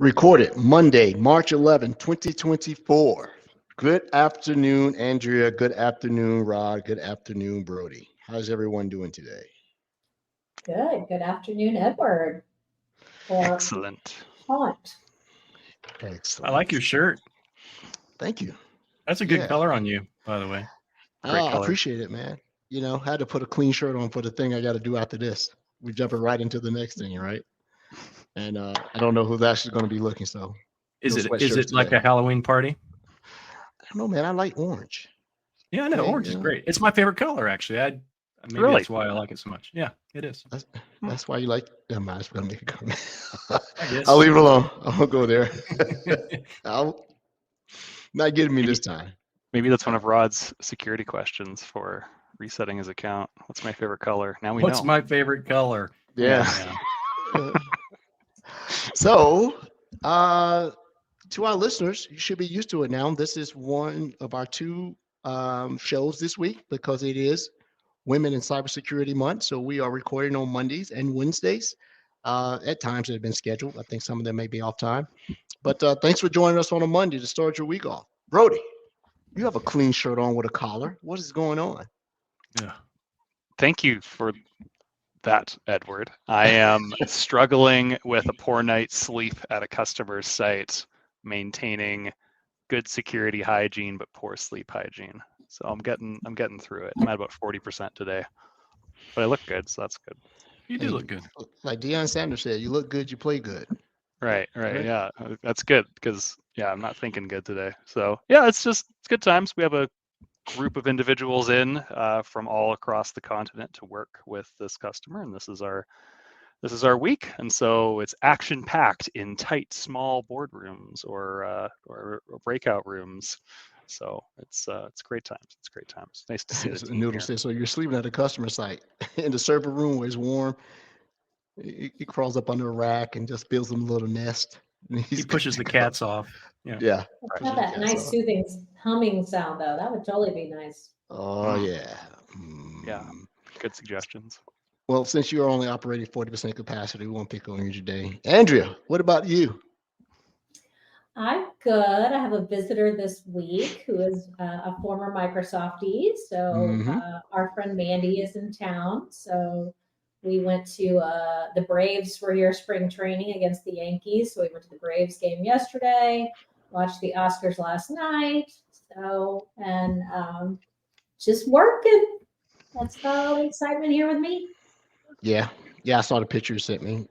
Recorded Monday, March 11, 2024. Good afternoon, Andrea. Good afternoon, Rod. Good afternoon, Brody. How's everyone doing today? Good. Good afternoon, Edward. Or Excellent. Haunt. Excellent. I like your shirt. Thank you. That's a good Yeah. color on you, by the way. Great I color. appreciate it, man. You know, had to put a clean shirt on for the thing I got to do after this. We're jumping right into the next thing, right? And I don't know who's actually going to be looking, so Is no it sweatshirts like today. a Halloween party? I don't know, man. I like orange. Yeah, I know. Okay, Orange is yeah. great. It's my favorite color, actually. Maybe Really? that's why I like it so much. Yeah, it is. That's why you like. I might as well make a comment. I guess. I'll leave it alone. I won't go there. Not getting me this time. Maybe that's one of Rod's security questions for resetting his account. What's my favorite color? Now we What's know. my favorite color? Yeah. So, to our listeners, you should be used to it now. This is one of our two shows this week because it is Women in Cybersecurity Month. So we are recording on Mondays and Wednesdays. At times it have been scheduled. I think some of them may be off time. But thanks for joining us on a Monday to start your week off. Brody, you have a clean shirt on with a collar. What is going on? Yeah. Thank you for that, Edward. I am struggling with a poor night's sleep at a customer's site, maintaining good security hygiene but poor sleep hygiene. So I'm getting through it. I'm at about 40% today, but I look good, so that's good. You do look good. Like Deion Sanders said, you look good, you play good. Right. Right. Yeah, that's good because I'm not thinking good today. So yeah, it's good times. We have a group of individuals in from all across the continent to work with this customer, and this is our week, and so it's action packed in tight, small boardrooms or breakout rooms. So it's great times. It's great times. Nice to see the team Noodle here. says, so you're sleeping at a customer site in the server room where it's warm. He crawls up under a rack and just builds them a little nest. He pushes the cats off. Yeah. Yeah. It's got that nice soothing humming sound, though. That would totally be nice. Oh, yeah. Yeah. Good suggestions. Well, since you're only operating 40% capacity, we won't pick on you today. Andrea, what about you? I'm good. I have a visitor this week who is a former Microsoftie. So our friend Mandy is in town. So we went to the Braves were here spring training against the Yankees. So we went to the Braves game yesterday, watched the Oscars last night. So, and just working. That's about all the excitement here with me. Yeah. I saw the picture you sent me.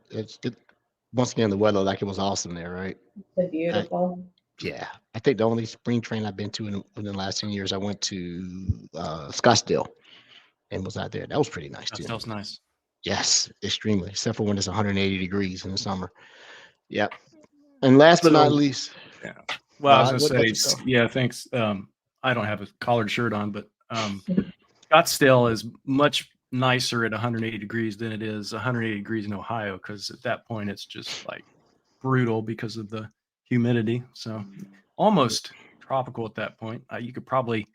Once again, the weather, like it was awesome there, right? It's beautiful. I think the only spring train I've been to in the last 10 years, I went to Scottsdale and was out there. That was pretty nice too. That was nice. Yes, extremely, except for when it's 180 degrees in the summer. Yep. And last but not least. Yeah. Well, I Rod, was what going about to yourself? say, yeah, thanks. I don't have a collared shirt on, but Scottsdale is much nicer at 180 degrees than it is 180 degrees in Ohio, because at that point it's just like brutal because of the humidity. So almost tropical at that point. You could probably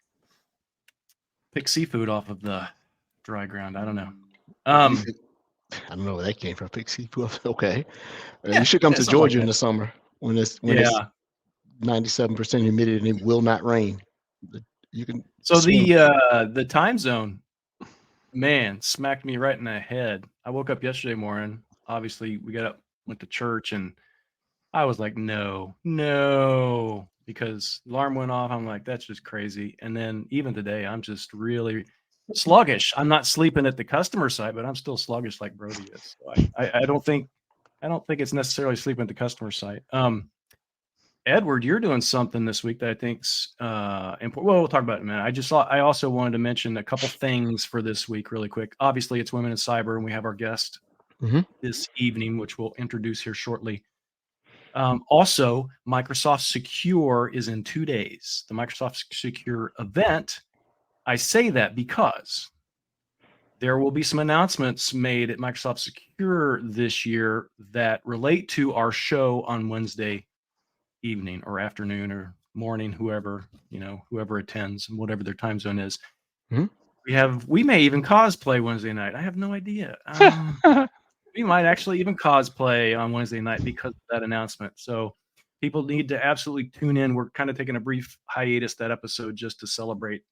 pick seafood off of the dry ground. I don't know. I don't know where that came from. Pick seafood. Okay. You should come to something Georgia like in the summer when it's 97% humidity and it will not rain. You can. So swim. the time zone, man, smacked me right in the head. I woke up yesterday morning. Obviously, we got up, went to church, and I was like, no, because the alarm went off. I'm like, that's just crazy. And then even today, I'm just really sluggish. I'm not sleeping at the customer site, but I'm still sluggish like Brody is. So I don't think it's necessarily sleeping at the customer site. Edward, you're doing something this week that I think's important. Well, we'll talk about it in a minute. I also wanted to mention a couple things for this week really quick. Obviously, it's Women in Cyber, and we have our guest this evening, which we'll introduce here shortly. Also, Microsoft Secure is in 2 days. The Microsoft Secure event. I say that because there will be some announcements made at Microsoft Secure this year that relate to our show on Wednesday evening or afternoon or morning, whoever attends and whatever their time zone is. We may even cosplay Wednesday night. I have no idea. We might actually even cosplay on Wednesday night because of that announcement. So people need to absolutely tune in. We're kind of taking a brief hiatus that episode just to celebrate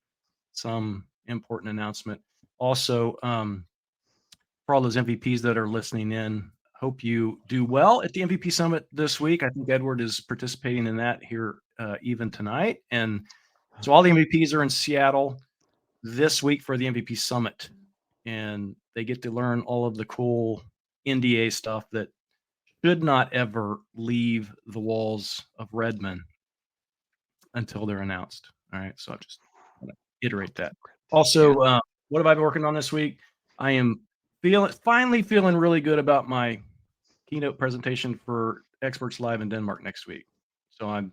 some important announcement. Also, for all those MVPs that are listening in, hope you do well at the MVP Summit this week. I think Edward is participating in that here even tonight. And so all the MVPs are in Seattle this week for the MVP Summit. And they get to learn all of the cool NDA stuff that should not ever leave the walls of Redmond until they're announced. All right. So I just want to iterate that. Also, what have I been working on this week? I am finally feeling really good about my keynote presentation for Experts Live in Denmark next week. So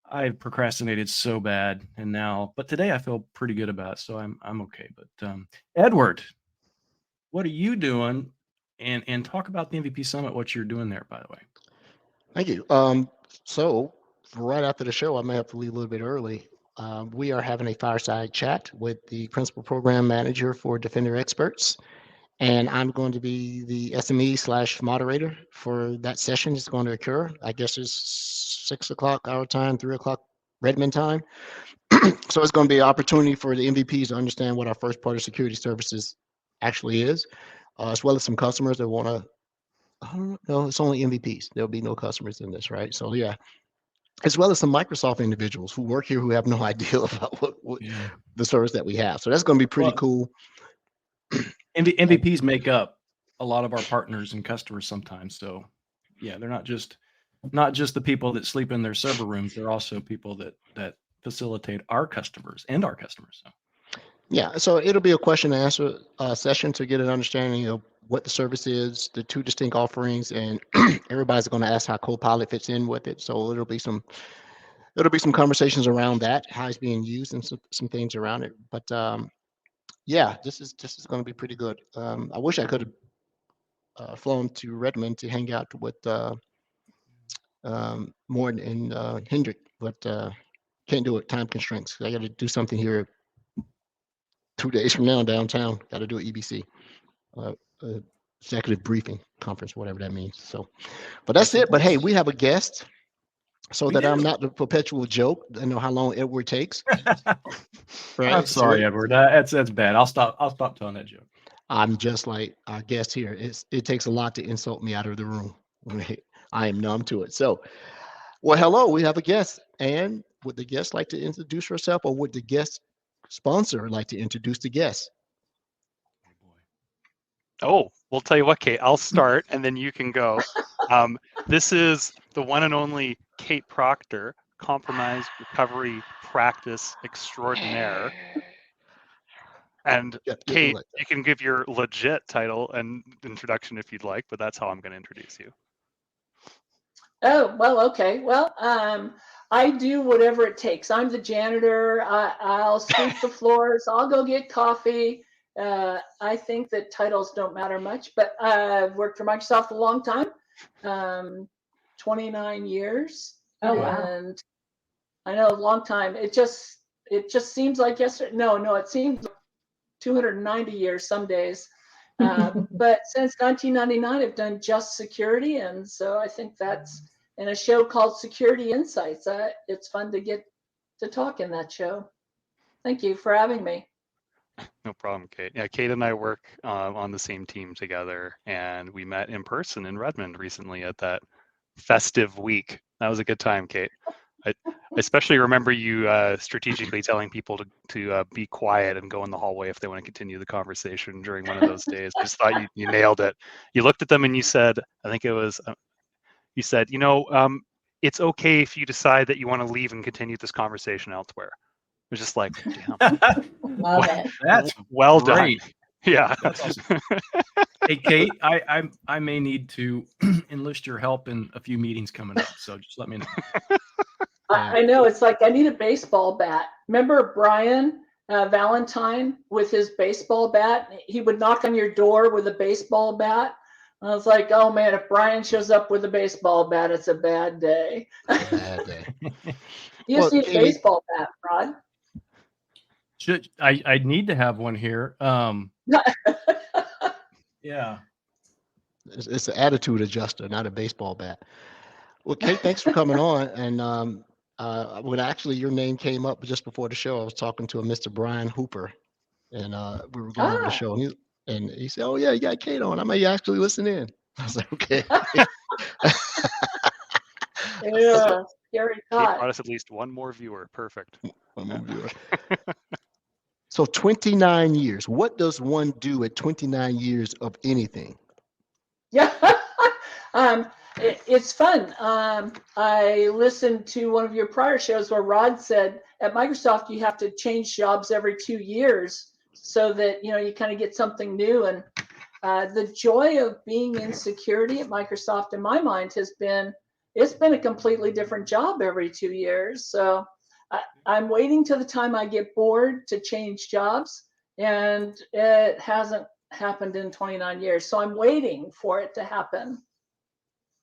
I've procrastinated so bad, but today I feel pretty good about it. So I'm okay. But Edward, what are you doing? And talk about the MVP Summit, what you're doing there, by the way. Thank you. So right after the show, I may have to leave a little bit early. We are having a fireside chat with the principal program manager for Defender Experts, and I'm going to be the SME/moderator for that session. It's going to occur. I guess it's 6 o'clock our time, 3 o'clock Redmond time. So it's going to be an opportunity for the MVPs to understand what our first-party security services actually is, as well as some customers that want to. I don't know. It's only MVPs. There'll be no customers in this, right? So yeah, as well as some Microsoft individuals who work here who have no idea about what the service that we have. So that's going to be pretty cool. MVPs make up a lot of our partners and customers sometimes. So yeah, they're not just the people that sleep in their server rooms. They're also people that facilitate our customers and our customers. So. Yeah, so it'll be a question and answer session to get an understanding of what the service is, the two distinct offerings, and everybody's going to ask how Copilot fits in with it. So it'll be some conversations around that, how it's being used, and some things around it. But yeah, this is going to be pretty good. I wish I could have flown to Redmond to hang out with Morton and Hendrick, but can't do it. Time constraints. I got to do something here 2 days from now downtown. Got to do an EBC, executive briefing conference, whatever that means. So, but that's it. But hey, we have a guest, so that I'm not the perpetual joke. I know how long Edward takes. Right? I'm sorry, Edward. That's bad. I'll stop telling that joke. I'm just like our guest here. It takes a lot to insult me out of the room. I am numb to it. So, well, hello. We have a guest, and would the guest like to introduce herself, or would the guest sponsor like to introduce the guest? Oh, we'll tell you what, Kate, I'll start and then you can go. This is the one and only Kate Proctor, compromise recovery practice extraordinaire. And Kate, you can give your legit title and introduction if you'd like, but that's how I'm going to introduce you. Oh, well, okay. Well, I do whatever it takes. I'm the janitor. I'll sweep the floors. I'll go get coffee. I think that titles don't matter much, but I've worked for Microsoft a long time, 29 years. Oh, wow. And I know a long time. It just seems like yesterday. No, it seems like 290 years some days. But since 1999, I've done just security. And so I think that's in a show called Security Insights. It's fun to get to talk in that show. Thank you for having me. No problem, Kate. Yeah, Kate and I work on the same team together, and we met in person in Redmond recently at that festive week. That was a good time, Kate. I especially remember you strategically telling people to be quiet and go in the hallway if they want to continue the conversation during one of those days. I just thought you nailed it. You looked at them and you said, I think it was, you said, it's okay if you decide that you want to leave and continue this conversation elsewhere. It was just like, damn. Love it. That's well great. done. Yeah. That's awesome. Hey, Kate, I may need to enlist your help in a few meetings coming up, so just let me know. I know, it's like I need a baseball bat. Remember Brian Valentine with his baseball bat? He would knock on your door with a baseball bat. I was like, oh man, if Brian shows up with a baseball bat, it's a bad day. Bad day. You just need a baseball bat, Rod. I need to have one here. Yeah. It's an attitude adjuster, not a baseball bat. Well, Kate, thanks for coming on. And when actually your name came up just before the show, I was talking to a Mr. Brian Hooper, and we were going over the Ah, show, and he said, "Oh yeah, you got Kate on. I may actually listen in." I was like, "Okay." So, yeah, scary Kate thought. brought us at least one more viewer. Perfect. I'm a viewer. So 29 years. What does one do at 29 years of anything? Yeah. It's fun. I listened to one of your prior shows where Rod said at Microsoft you have to change jobs every 2 years so that you kind of get something new. And the joy of being in security at Microsoft, in my mind, has been it's been a completely different job every 2 years. So I'm waiting till the time I get bored to change jobs, and it hasn't happened in 29 years. So I'm waiting for it to happen.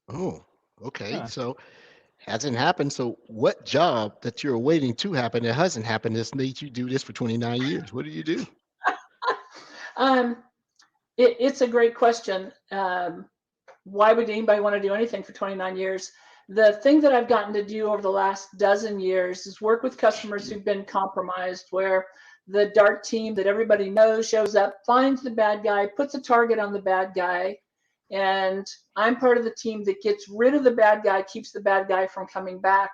Oh, okay. Huh. So hasn't happened. So what job that you're waiting to happen that hasn't happened that's made you do this for 29 years? What do you do? Um, it's a great question. Why would anybody want to do anything for 29 years? The thing that I've gotten to do over the last dozen years is work with customers who've been compromised, where the dark team that everybody knows shows up, finds the bad guy, puts a target on the bad guy, and I'm part of the team that gets rid of the bad guy, keeps the bad guy from coming back.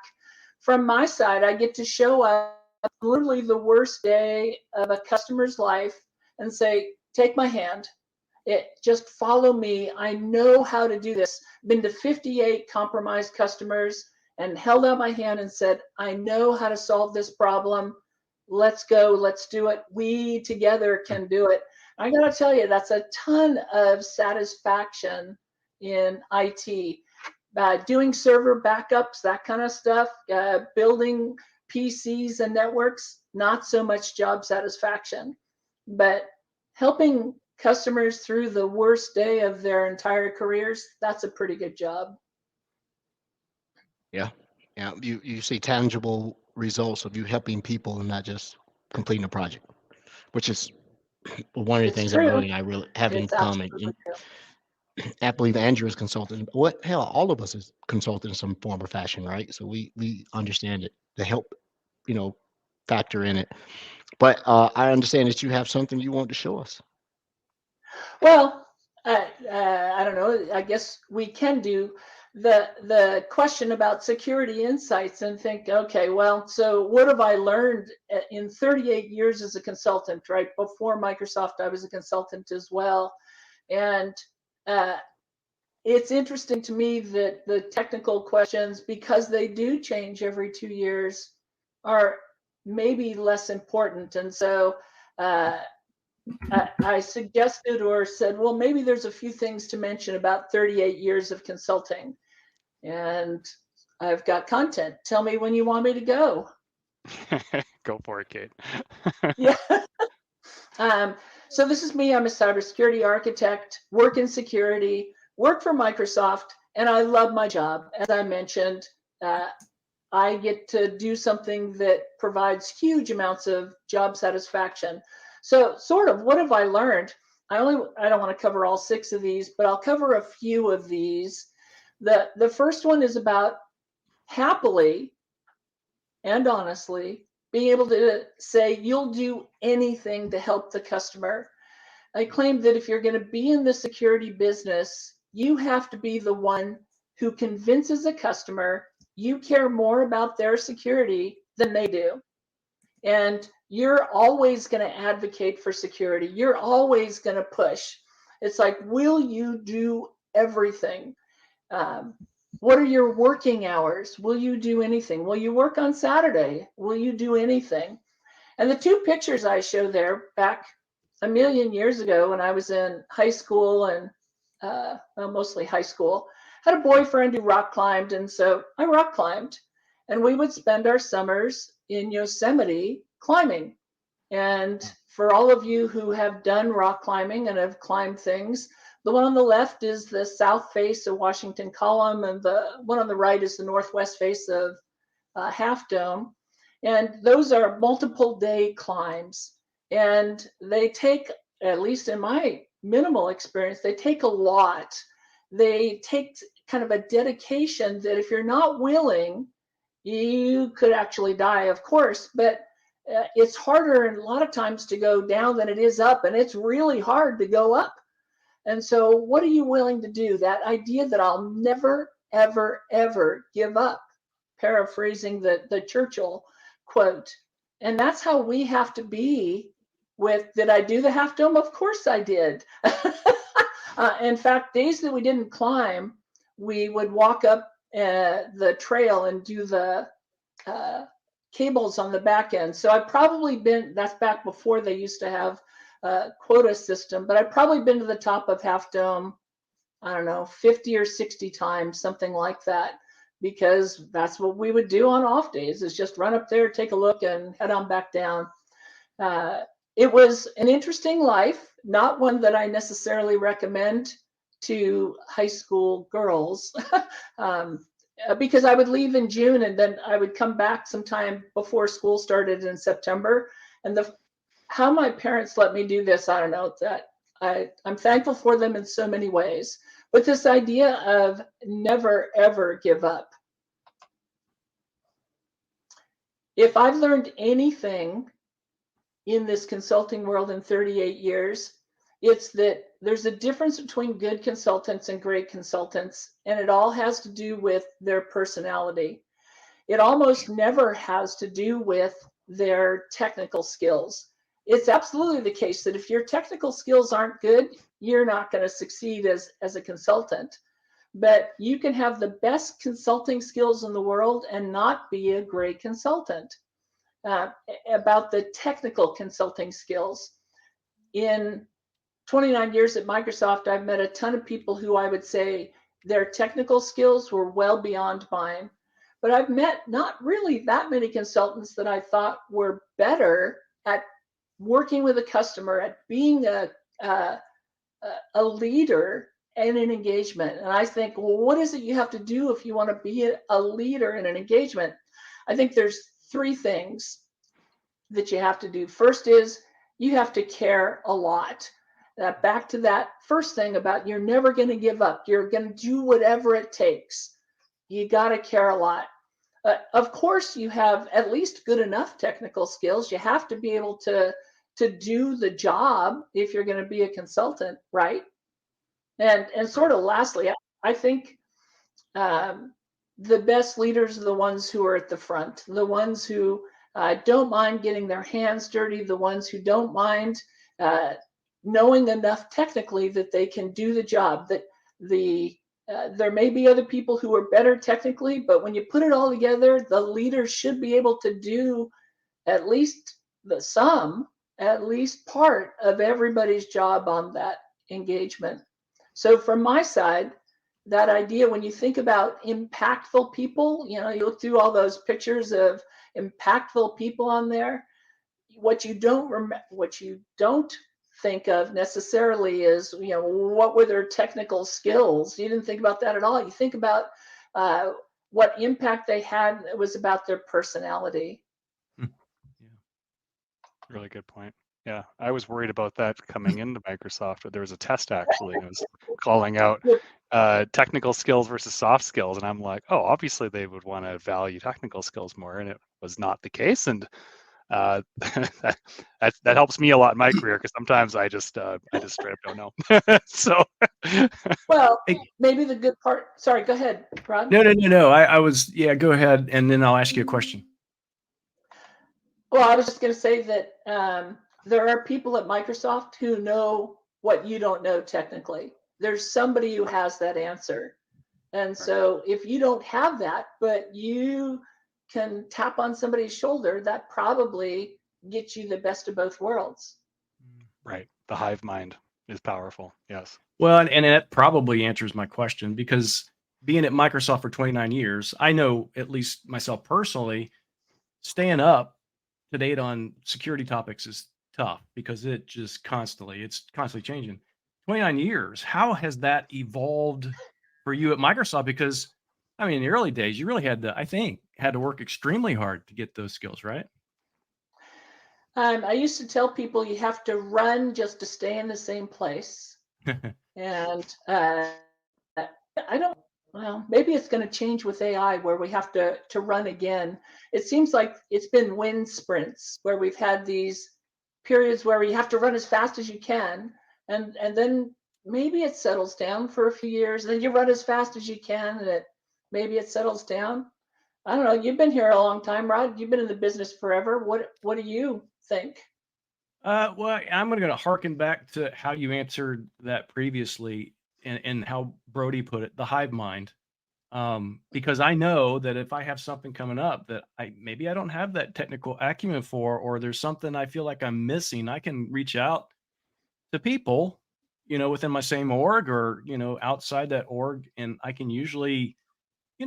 From my side, I get to show up literally the worst day of a customer's life and say, take my hand. Just follow me. I know how to do this. Been to 58 compromised customers and held out my hand and said, I know how to solve this problem. Let's go. Let's do it. We together can do it. I got to tell you, that's a ton of satisfaction in IT. Doing server backups, that kind of stuff, building PCs and networks, not so much job satisfaction. But helping customers through the worst day of their entire careers, that's a pretty good job. Yeah. Yeah. You see tangible results of you helping people and not just completing a project, which is one of the It's things that true. I really have in It's common. absolutely true. I believe Andrew is consultant. What hell, all of us is consultant in some form or fashion, right? So we understand it, the help, you know, factor in it. But I understand that you have something you want to show us. Well, I don't know. I guess we can do the question about security insights and think, okay, well, so what have I learned in 38 years as a consultant? Right before Microsoft, I was a consultant as well, and uh, it's interesting to me that the technical questions, because they do change every 2 years, are maybe less important. And so uh, I suggested or said, well, maybe there's a few things to mention about 38 years of consulting. And I've got content. Tell me when you want me to go. Go for it, Kate. Yeah. So this is me. I'm a cybersecurity architect, work in security, work for Microsoft, and I love my job. As I mentioned, I get to do something that provides huge amounts of job satisfaction. So, sort of, what have I learned? I don't want to cover all 6 of these, but I'll cover a few of these. The first one is about happily and honestly being able to say you'll do anything to help the customer. I claim that if you're going to be in the security business, you have to be the one who convinces a customer you care more about their security than they do. And you're always going to advocate for security. You're always going to push. It's like, will you do everything? Um, what are your working hours? Will you do anything? Will you work on Saturday? Will you do anything? And the 2 pictures I show there back a million years ago when I was in high school and well, mostly high school, had a boyfriend who rock climbed. And so I rock climbed. And we would spend our summers in Yosemite climbing. And for all of you who have done rock climbing and have climbed things, the one on the left is the south face of Washington Column, and the one on the right is the northwest face of Half Dome. And those are multiple day climbs. And they take, at least in my minimal experience, they take a lot. they take kind of a dedication that if you're not willing, you could actually die, of course, but it's harder and a lot of times to go down than it is up, and it's really hard to go up. And so what are you willing to do? That idea that I'll never, ever, ever give up, paraphrasing the Churchill quote. And that's how we have to be with, did I do the Half Dome? Of course I did. In fact, days that we didn't climb, we would walk up the trail and do the cables on the back end. So I've probably been, that's back before they used to have quota system, but I've probably been to the top of Half Dome, I don't know, 50 or 60 times, something like that, because that's what we would do on off days, is just run up there, take a look, and head on back down. It was an interesting life, not one that I necessarily recommend to high school girls, because I would leave in June and then I would come back sometime before school started in September. And how my parents let me do this, I don't know, that I'm thankful for them in so many ways. But this idea of never, ever give up. If I've learned anything in this consulting world in 38 years, it's that there's a difference between good consultants and great consultants, and it all has to do with their personality. It almost never has to do with their technical skills. It's absolutely the case that if your technical skills aren't good, you're not going to succeed as a consultant. But you can have the best consulting skills in the world and not be a great consultant. About the technical consulting skills. In 29 years at Microsoft, I've met a ton of people who I would say their technical skills were well beyond mine. But I've met not really that many consultants that I thought were better at working with a customer, at being a leader in an engagement. And I think, well, what is it you have to do if you want to be a leader in an engagement? I think there's 3 things that you have to do. First is you have to care a lot. Back to that first thing about you're never going to give up. You're going to do whatever it takes. You got to care a lot. Of course, you have at least good enough technical skills. You have to be able to do the job if you're going to be a consultant, right? And sort of lastly, I think the best leaders are the ones who are at the front, the ones who don't mind getting their hands dirty, the ones who don't mind knowing enough technically that they can do the job. That there may be other people who are better technically, but when you put it all together, the leader should be able to do at least at least part of everybody's job on that engagement. So from my side, that idea, when you think about impactful people, you look through all those pictures of impactful people on there, what you don't think of necessarily is, what were their technical skills? You didn't think about that at all. You think about what impact they had. It was about their personality. Yeah. Really good point. Yeah, I was worried about that coming into Microsoft. There was a test actually, and it was calling out technical skills versus soft skills, and I'm like, oh, obviously they would want to value technical skills more, and it was not the case. And that helps me a lot in my career, because sometimes I just straight up don't know. So well, maybe the good part. Sorry, go ahead, Rod. No. I was go ahead, and then I'll ask you a question. Well, I was just going to say that there are people at Microsoft who know what you don't know technically. There's somebody who has that answer. And so if you don't have that, but you can tap on somebody's shoulder, that probably gets you the best of both worlds. Right. The hive mind is powerful. Yes. Well, and that probably answers my question, because being at Microsoft for 29 years, I know, at least myself personally, staying up to date on security topics is tough, because it's constantly changing. 29 years. How has that evolved for you at Microsoft? Because in the early days, you really had to work extremely hard to get those skills, right? I used to tell people you have to run just to stay in the same place. And I don't, well, maybe it's going to change with AI where we have to run again. It seems like it's been wind sprints where we've had these periods where you have to run as fast as you can. And then maybe it settles down for a few years. And then you run as fast as you can and maybe it settles down. I don't know. You've been here a long time, Rod. You've been in the business forever. What do you think? Well, I'm going to harken back to how you answered that previously and how Brody put it, the hive mind. Because I know that if I have something coming up that maybe I don't have that technical acumen for, or there's something I feel like I'm missing, I can reach out to people, within my same org or, outside that org, and I can usually,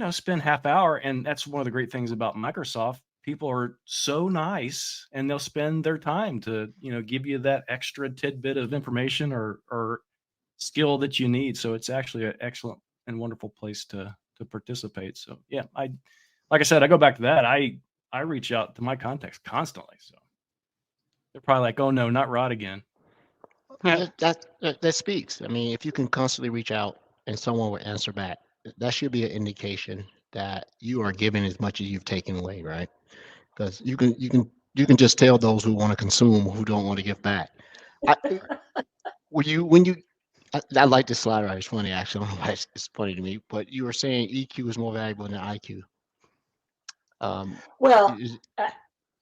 spend half hour. And that's one of the great things about Microsoft. People are so nice and they'll spend their time to, give you that extra tidbit of information or skill that you need. So it's actually an excellent and wonderful place to participate. So yeah, like I said, I go back to that. I reach out to my contacts constantly. So they're probably like, oh no, not Rod again. Yeah. That speaks. I mean, if you can constantly reach out and someone will answer back, that should be an indication that you are giving as much as you've taken away, right? Because you can just tell those who want to consume who don't want to give back. I, I like this slide right. It's funny actually. I don't know why it's funny to me, but you were saying EQ is more valuable than IQ. Well,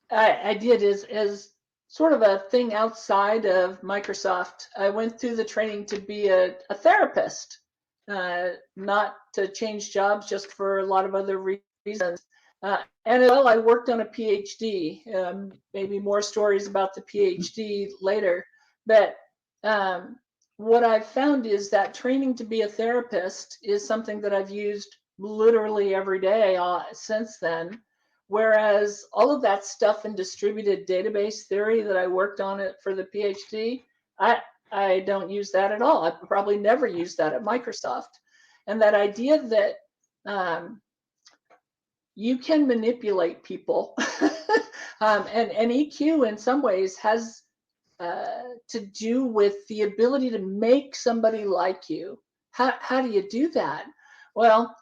I did as sort of a thing outside of Microsoft. I went through the training to be a therapist, not to change jobs, just for a lot of other reasons. And as well, I worked on a PhD. Maybe more stories about the PhD later. But what I've found is that training to be a therapist is something that I've used literally every day since then. Whereas all of that stuff in distributed database theory that I worked on it for the PhD, I don't use that at all. I probably never used that at Microsoft. And that idea that you can manipulate people, and EQ in some ways has to do with the ability to make somebody like you. How do you do that? Well,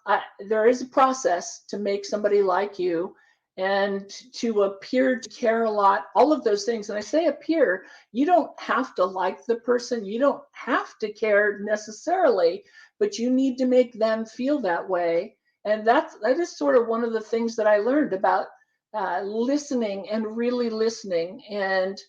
there is a process to make somebody like you and to appear to care a lot, all of those things. And I say appear, you don't have to like the person, you don't have to care necessarily, but you need to make them feel that way. And that is sort of one of the things that I learned about listening and really listening and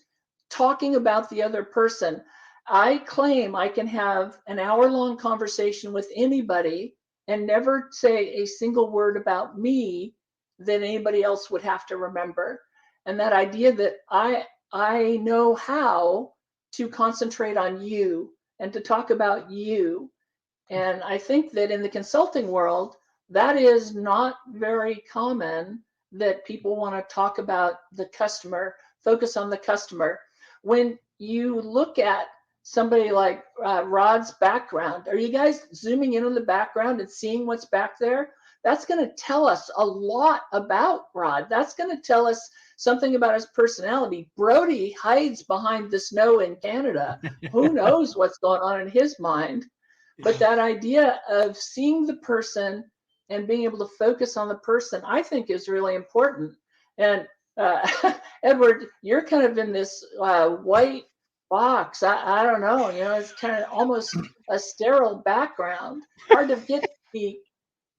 talking about the other person. I claim I can have an hour-long conversation with anybody and never say a single word about me that anybody else would have to remember. And that idea that I know how to concentrate on you and to talk about you. And I think that in the consulting world, that is not very common, that people want to talk about the customer, focus on the customer. When you look at somebody like Rod's background, are you guys zooming in on the background and seeing what's back there? That's going to tell us a lot about Rod. That's going to tell us something about his personality. Brody hides behind the snow in Canada. Who knows what's going on in his mind? But that idea of seeing the person and being able to focus on the person, I think, is really important. And Edward, you're kind of in this white box. I don't know, it's kind of almost a sterile background. Hard to get the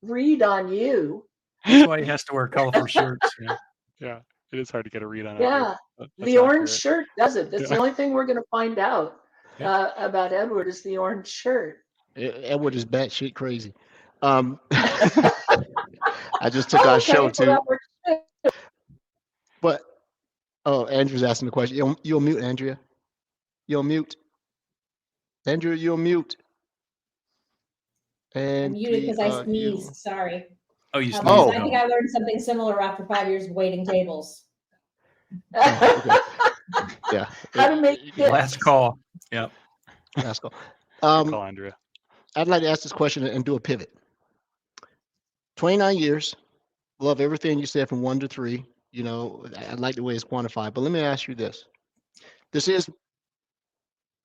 read on you. That's why he has to wear colorful shirts. Yeah. Yeah, it is hard to get a read on it. Yeah, the orange shirt does it. That's the only thing we're going to find out about Edward is the orange shirt. Edward is batshit crazy. I just took our show too. But Andrew's asking the question. You'll mute, Andrea. You'll mute. Andrea, you'll mute. And I'm muted because I sneezed. Sorry. Oh, you sneezed. I think I learned something similar after 5 years of waiting tables. Okay. Yeah. How to make it. Last call. Yep. Last call. Call Andrea. I'd like to ask this question and do a pivot. 29 years. Love everything you said from 1 to 3. I like the way it's quantified. But let me ask you this. This is,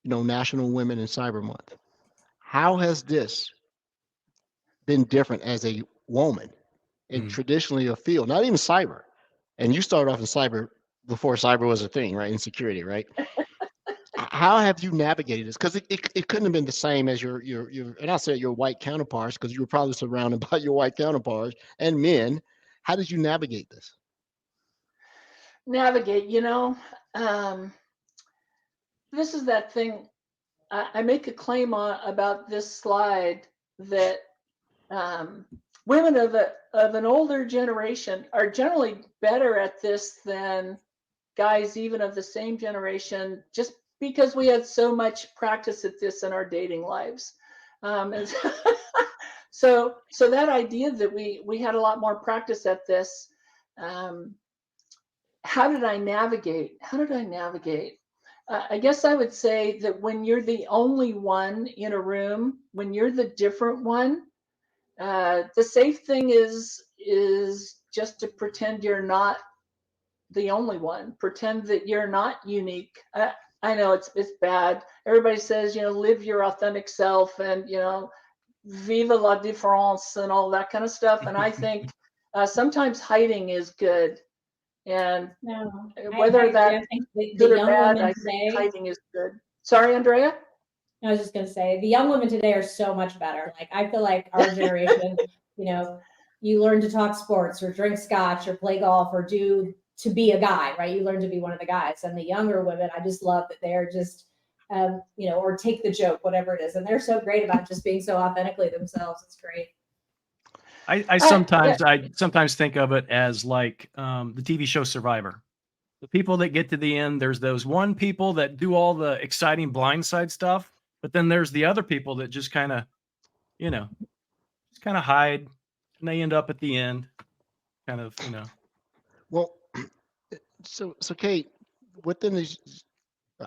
National Women in Cyber Month. How has this been different as a woman in traditionally a field, not even cyber. And you started off in cyber before cyber was a thing, right? In security, right? How have you navigated this? Because it couldn't have been the same as your and I'll say your white counterparts, because you were probably surrounded by your white counterparts and men. How did you navigate this? Navigate, this is that thing. I make a claim about this slide that women of an older generation are generally better at this than guys even of the same generation, just because we had so much practice at this in our dating lives. And so that idea that we had a lot more practice at this. How did I navigate? I guess I would say that when you're the only one in a room, when you're the different one, the safe thing is just to pretend you're not the only one. Pretend that you're not unique. I know it's bad. Everybody says, live your authentic self and, vive la différence and all that kind of stuff. And I think sometimes hiding is good. And whether that's good or bad, I think hiding is good. Sorry, Andrea? I was just going to say, the young women today are so much better. Like, I feel like our generation, you learn to talk sports or drink scotch or play golf or to be a guy, right? You learn to be one of the guys. And the younger women, I just love that they're just, or take the joke, whatever it is. And they're so great about just being so authentically themselves. It's great. I sometimes think of it as like the TV show Survivor. The people that get to the end, there's those one people that do all the exciting blindside stuff, but then there's the other people that just kind of, hide, and they end up at the end, kind of. Well, so Kate, within these,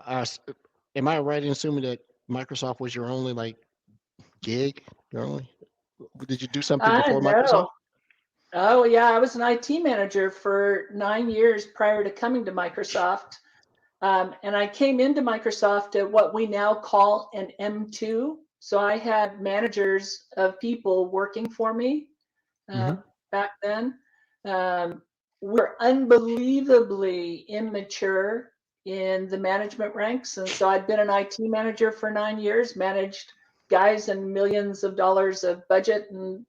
am I right in assuming that Microsoft was your only gig? Did you do something before Microsoft? Oh yeah, I was an IT manager for 9 years prior to coming to Microsoft. And I came into Microsoft at what we now call an M2. So I had managers of people working for me back then. We're unbelievably immature in the management ranks. And so I'd been an IT manager for 9 years, managed guys and millions of dollars of budget, and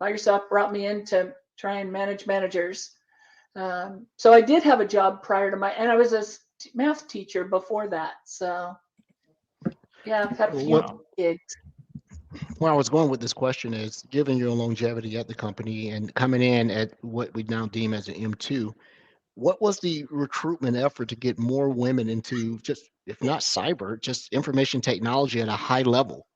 Microsoft brought me in to try and manage managers. So I did have a job prior to and I was a math teacher before that. So yeah, I've had a few gigs. Where I was going with this question is, given your longevity at the company and coming in at what we now deem as an M2, what was the recruitment effort to get more women into just, if not cyber, just information technology at a high level?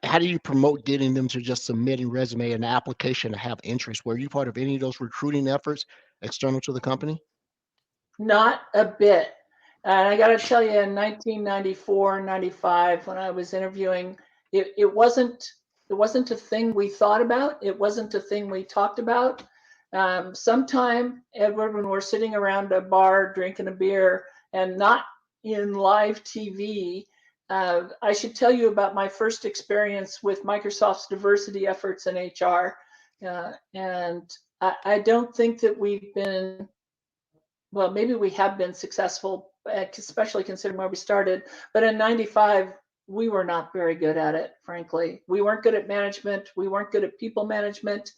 How do you promote getting them to just submitting resume and application to have interest? Were you part of any of those recruiting efforts external to the company? Not a bit. And I got to tell you, in 1994, 95, when I was interviewing, it wasn't a thing we thought about. It wasn't a thing we talked about. Sometime, Edward, when we're sitting around a bar drinking a beer and not in live TV, I should tell you about my first experience with Microsoft's diversity efforts in HR. And I don't think that we've been, well, maybe we have been successful, especially considering where we started. But in 95, we were not very good at it, frankly. We weren't good at management. We weren't good at people management.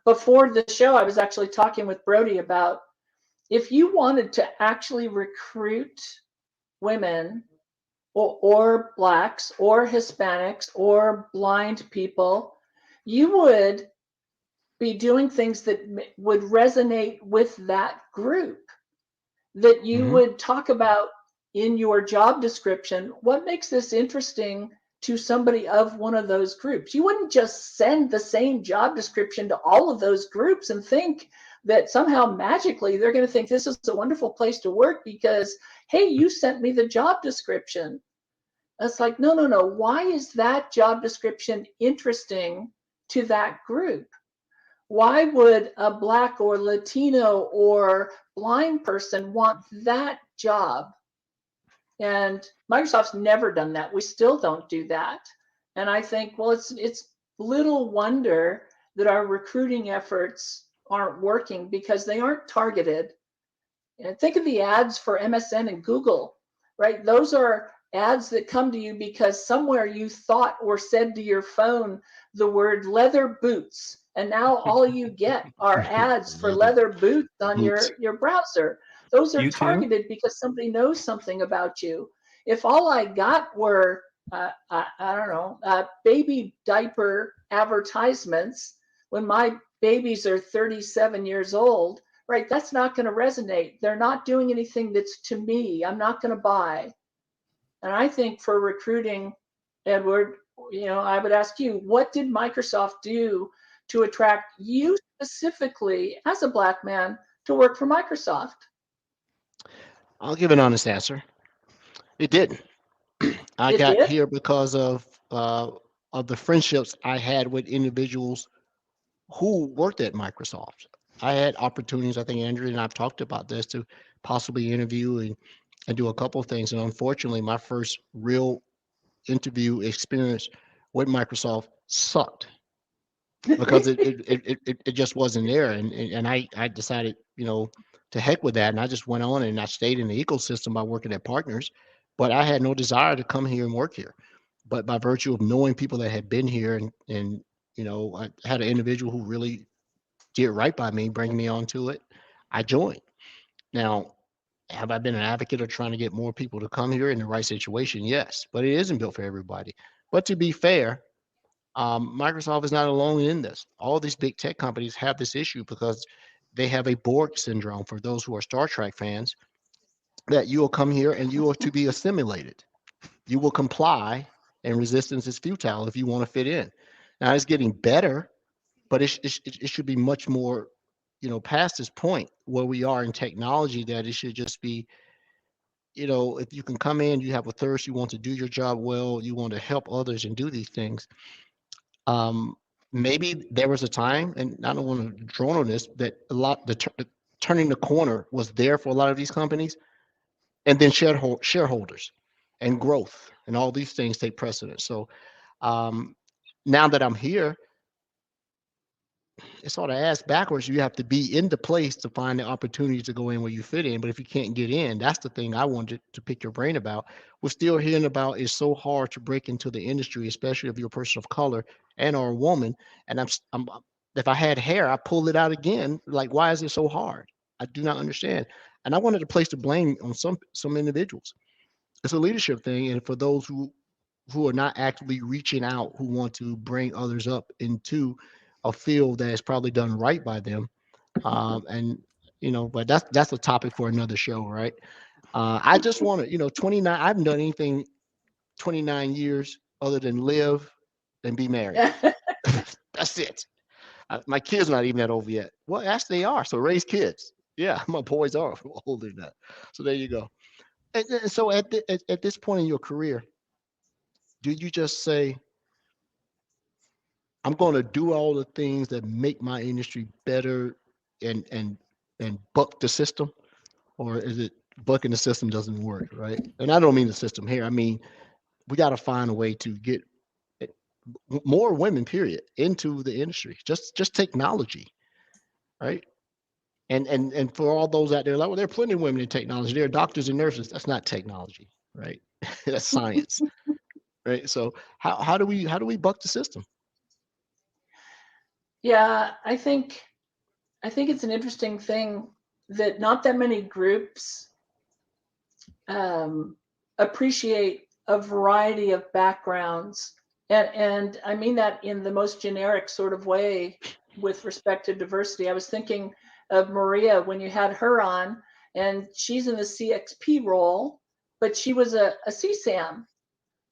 Before the show, I was actually talking with Brody about, if you wanted to actually recruit women or Blacks or Hispanics or blind people, you would be doing things that would resonate with that group, that you would talk about in your job description. What makes this interesting to somebody of one of those groups? You wouldn't just send the same job description to all of those groups and think that somehow magically they're going to think this is a wonderful place to work because, hey, you sent me the job description. It's like, no. Why is that job description interesting to that group? Why would a Black or Latino or blind person want that job? And Microsoft's never done that. We still don't do that. And I think, well, it's little wonder that our recruiting efforts aren't working because they aren't targeted. And think of the ads for MSN and Google, right? Those are ads that come to you because somewhere you thought or said to your phone the word leather boots. And now all you get are ads for leather boots on your browser. Those are You too? targeted because somebody knows something about you. If all I got were, I don't know, baby diaper advertisements when my babies are 37 years old, right? That's not going to resonate. They're not doing anything that's to me. I'm not going to buy. And I think for recruiting, Edward, I would ask you, what did Microsoft do to attract you specifically as a Black man to work for Microsoft? I'll give an honest answer. It didn't. I It got did? here because of the friendships I had with individuals who worked at Microsoft. I had opportunities, I think Andrew and I've talked about this, to possibly interview and do a couple of things. And unfortunately, my first real interview experience with Microsoft sucked because it just wasn't there. And I decided, to heck with that. And I just went on and I stayed in the ecosystem by working at partners, but I had no desire to come here and work here. But by virtue of knowing people that had been here and I had an individual who really did right by me, bring me onto it, I joined. Now, have I been an advocate of trying to get more people to come here in the right situation? Yes, but it isn't built for everybody. But to be fair, Microsoft is not alone in this. All these big tech companies have this issue because they have a Borg syndrome. For those who are Star Trek fans, that you will come here and you are to be assimilated. You will comply, and resistance is futile if you want to fit in. Now it's getting better, but it should be much more, past this point where we are in technology, that it should just be, if you can come in, you have a thirst, you want to do your job well, you want to help others and do these things. Um, Maybe there was a time, and I don't want to drone on this, that turning the corner was there for a lot of these companies, and then shareholders and growth and all these things take precedence. So um, now that I'm here, it's sort of ass backwards. You have to be in the place to find the opportunity to go in where you fit in. But if you can't get in, that's the thing I wanted to pick your brain about. We're still hearing about it's so hard to break into the industry, especially if you're a person of color and or a woman. And I'm if I had hair, I pull it out again. Like, why is it so hard? I do not understand. And I wanted to place the blame on some individuals. It's a leadership thing, and for those who are not actively reaching out, who want to bring others up into a field that is probably done right by them. And but that's a topic for another show, right? I just want to, 29. I haven't done anything 29 years other than live and be married. That's it. My kids not even that old yet. Well, actually they are. So raise kids. Yeah, my boys are older than that. So there you go. And so at this point in your career, do you just say, I'm going to do all the things that make my industry better and buck the system, or is it bucking the system doesn't work, right? And I don't mean the system here. I mean we got to find a way to get more women, period, into the industry. Just technology, right? And for all those out there, like, well, there are plenty of women in technology. There are doctors and nurses. That's not technology, right? That's science, right? So how do we buck the system? Yeah, I think it's an interesting thing that not that many groups appreciate a variety of backgrounds. And I mean that in the most generic sort of way with respect to diversity. I was thinking of Maria when you had her on, and she's in the CXP role, but she was a CSAM,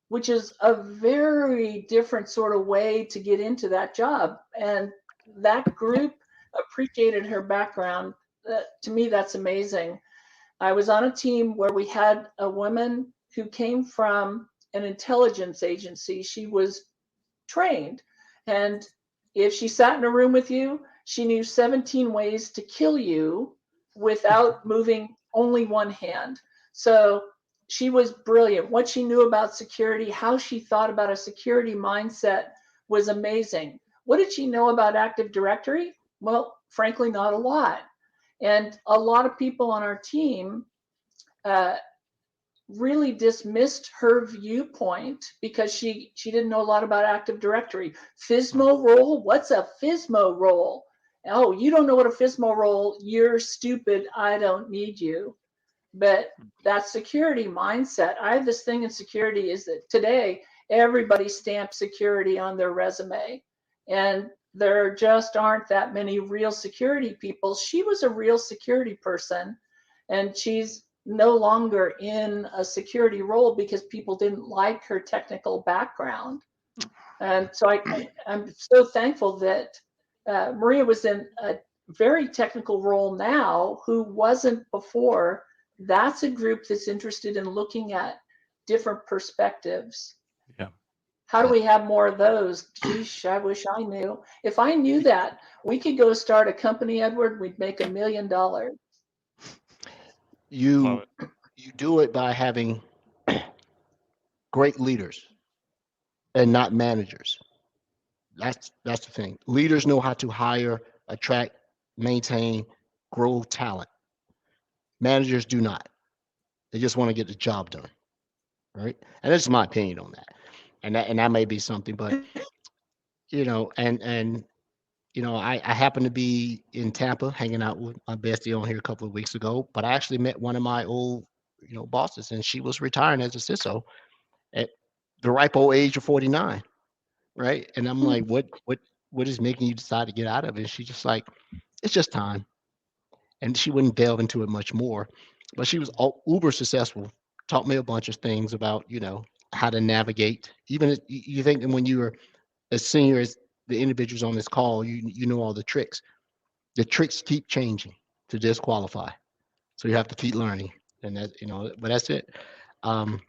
which is a very different sort of way to get into that job. And that group appreciated her background. To me, that's amazing. I was on a team where we had a woman who came from an intelligence agency. She was trained, and if she sat in a room with you, she knew 17 ways to kill you without moving only one hand. So she was brilliant. What she knew about security, how she thought about a security mindset was amazing. What did she know about Active Directory? Well, frankly, not a lot. And a lot of people on our team really dismissed her viewpoint because she didn't know a lot about Active Directory. FSMO role? What's a FSMO role? Oh, you don't know what a FSMO role? You're stupid. I don't need you. But that security mindset, I have this thing in security is that today everybody stamps security on their resume, and there just aren't that many real security people. She was a real security person, and she's no longer in a security role because people didn't like her technical background. And so I'm so thankful that Maria was in a very technical role now who wasn't before. That's a group that's interested in looking at different perspectives. Yeah. How do we have more of those? Geesh, I wish I knew. If I knew that, we could go start a company, Edward, we'd make $1 million. You do it by having great leaders and not managers. That's the thing. Leaders know how to hire, attract, maintain, grow talent. Managers do not. They just want to get the job done, right? And that's my opinion on that. And that may be something, but I happened to be in Tampa hanging out with my bestie on here a couple of weeks ago, but I actually met one of my old, bosses, and she was retiring as a CISO at the ripe old age of 49, right? And I'm like, what is making you decide to get out of it? And she's just like, it's just time. And she wouldn't delve into it much more, but she was uber successful, taught me a bunch of things about, how to navigate. Even you think that when you were as senior as the individuals on this call, you know all the tricks. The tricks keep changing to disqualify. So you have to keep learning. And but that's it. But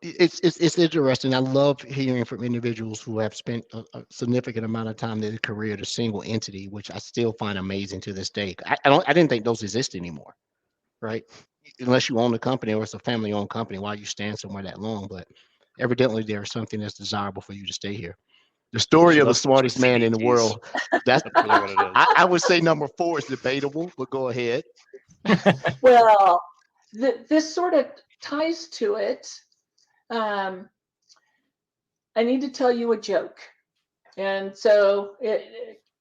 it's interesting. I love hearing from individuals who have spent a significant amount of time in their career at a single entity, which I still find amazing to this day. I didn't think those exist anymore, right? Unless you own a company or it's a family-owned company, why you stand somewhere that long? But evidently, there's something that's desirable for you to stay here. The story of the smartest man in the world. That's really what it is. I would say number 4 is debatable, but go ahead. Well, this sort of ties to it. I need to tell you a joke. And so,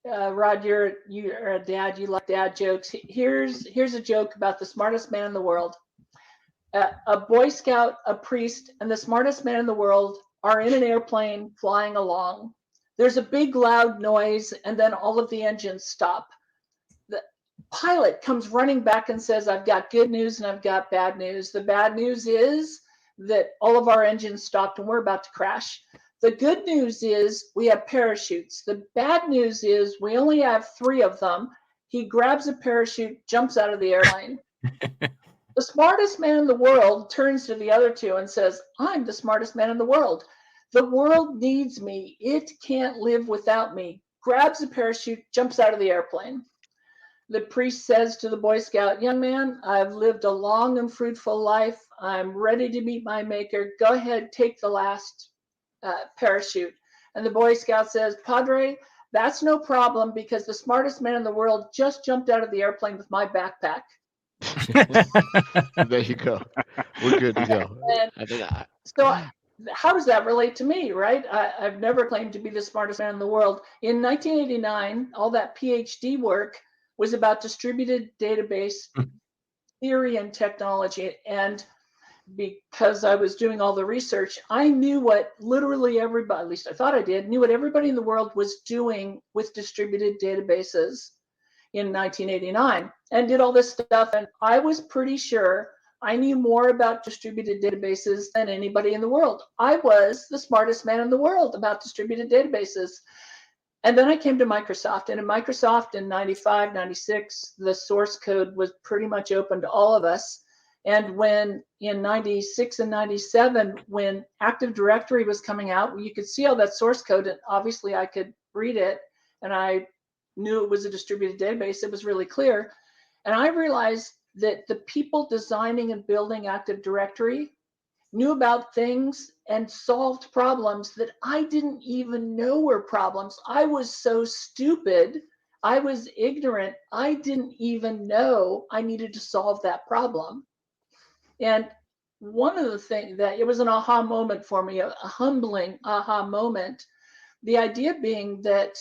Rod, you're a dad. You like dad jokes. Here's a joke about the smartest man in the world. A Boy Scout, a priest, and the smartest man in the world are in an airplane flying along. There's a big loud noise, and then all of the engines stop. The pilot comes running back and says, "I've got good news and I've got bad news. The bad news is that all of our engines stopped and we're about to crash. The good news is we have parachutes. The bad news is we only have 3 of them." He grabs a parachute, jumps out of the airplane. The smartest man in the world turns to the other 2 and says, "I'm the smartest man in the world. The world needs me. It can't live without me." Grabs a parachute, jumps out of the airplane. The priest says to the Boy Scout, "Young man, I've lived a long and fruitful life. I'm ready to meet my maker. Go ahead, take the last parachute." And the Boy Scout says, "Padre, that's no problem because the smartest man in the world just jumped out of the airplane with my backpack." There you go. We're good to go. So how does that relate to me, right? I've never claimed to be the smartest man in the world. In 1989, all that PhD work was about distributed database theory and technology. And because I was doing all the research, I knew what literally everybody, at least I thought I did, knew what everybody in the world was doing with distributed databases in 1989 and did all this stuff. And I was pretty sure I knew more about distributed databases than anybody in the world. I was the smartest man in the world about distributed databases. And then I came to Microsoft, and in Microsoft in 95, 96, the source code was pretty much open to all of us. And when in 96 and 97, when Active Directory was coming out, you could see all that source code, and obviously I could read it, and I knew it was a distributed database. It was really clear. And I realized that the people designing and building Active Directory knew about things and solved problems that I didn't even know were problems. I was so stupid. I was ignorant. I didn't even know I needed to solve that problem. And one of the things that it was an aha moment for me, a humbling aha moment. The idea being that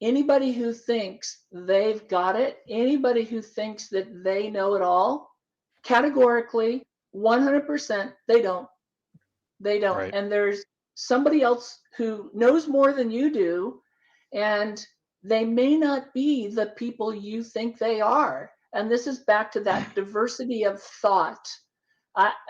anybody who thinks they've got it, anybody who thinks that they know it all, categorically, 100%, they don't. They don't. Right. And there's somebody else who knows more than you do, and they may not be the people you think they are. And this is back to that diversity of thought.